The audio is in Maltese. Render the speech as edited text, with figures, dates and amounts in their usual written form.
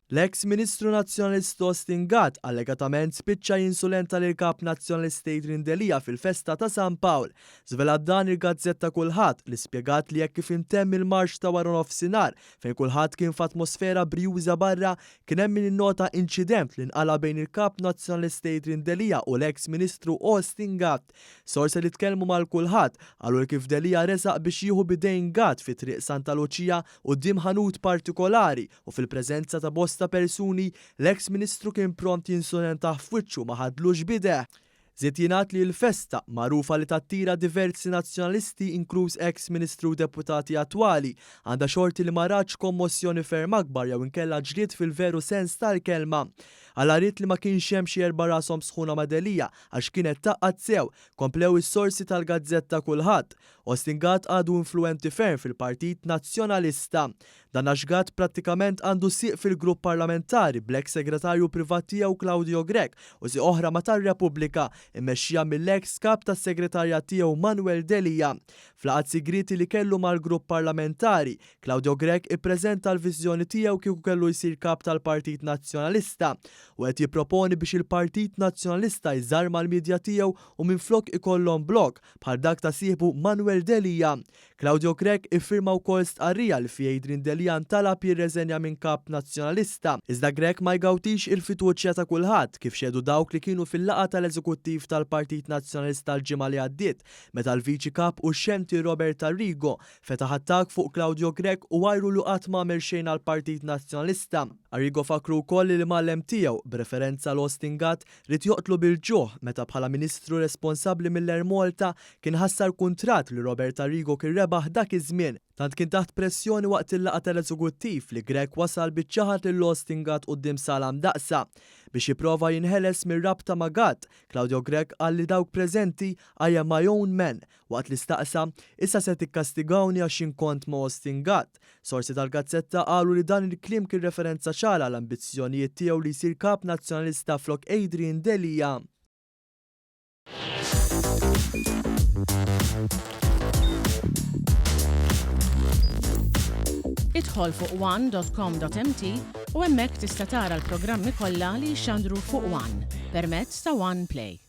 L-eks Ministru Nazzjonalist Austin Gatt allegatament spiċċa jinsulenta lil kap Nazzjonalist Adrian Delija fil-festa ta' San Pawl. Żvelat dan il-Gazzetta Kulħadd li spjegat li jekk kif intemm il-marx ta' wara nofsinhar fejn kulħadd kien f'atmosfera brjuża barra kien hemm min innota inċident li nqala bejn il-kap Nazzjonalist Adrian Delija u l-eks Ministru Austin Gatt. Sorsi li tkellmu mal-kulħadd qalu li kif Delija resaq biex jieħu bidejn Gatt fi triq Santa Luċija quddiem ħanut partikolari u fil-preżenza ta' bosta persuni l-eks Ministru kien pront jinsulenta f'wiċċu ma ħadlux bideħ. Żied jingħad li l-festa magħrufa li tattira diversi nazzjonalisti inkluż eks Ministru deputati attwali għandha xorti li ma ratx kommozzjoni ferm akbar jew inkella ġlied fil-veru sens tal-kelma. Għal-arit li ma kienx hemm xi erba' rashom sħuna ma' Delija għax kienet taqqad sew, komplew is-sorsi tal-Gazzetta Kulħadd. Austin Gatt għadu influenti ferm fil-Partit Nazzjonalista. Dan għax Gatt prattikament għandu sieq fil-grupp parlamentari bl-eks segretarju privat tiegħu Claudio Grech u si oħra ma tar-Repubblika immexxija mill-eks kap tas-segretarjat tiegħu Manuel Delija. F'laqgħat sigriti li kellu mal-grupp parlamentari, Claudio Grech ippreżenta l-viżjoni tiegħu kieku kellu jsir kap tal-Partit Nazzjonalista u qed jipproponi biex il-Partit Nazzjonalista jżarma l-midja tiegħu u minflok ikollhom blok bħal dak ta' sieħbu Manuel Delija. Claudio Grech iffirma wkoll stqarrija li fi Adrian Delija ntalab jirreżenja minn kap Nazzjonalista. Iżda Grech ma jgawtix il-fiduċja ta' kulħadd kif xedu dawk li kienu fil-laqgħa tal-Eżekuttiv tal-Partit Nazzjonalista l-ġimgħa li għaddiet meta l-Viċi Kap u xemti Robert Arrigo fetaħ attakk fuq Claudio Grech u għajru li qatt m'għamel xejn għall-Partit Nazzjonalista. Arrigo fakru wkoll li l-mallem tiegħu b'referenza l Austin Gatt rid joqtlu bil-ġuħ meta bħala Ministru responsabbli mill-Ermolta kien ħassar kuntratt li Robert Arrigo kien rebaħ dak iż-żmien. Tant kien taħt pressjoni waqt il-laqgħa tal-Eżekuttiv li Grech wasal biċ-ċaħat lil Austin Gatt quddiem sala mdaqsa. Biex jipprova jinħeles mir-rabta ma' Gatt, Claudio Grech qal li dawk preżenti I am my own man waqt li staqsa issa se tikkastigawni għax inkont ma' Austin Gatt. Sorsi tal-Gazzetta qalu li dan il-kliem kien referenza ċara l-ambizzjonijiet tiegħu li jsir kap Nazzjonalista flok Adrian Delija. Idħol fuq one.com.mt u hemmhekk tista' tara l-programmi kollha li jxandru fuq One permezz ta' One Play.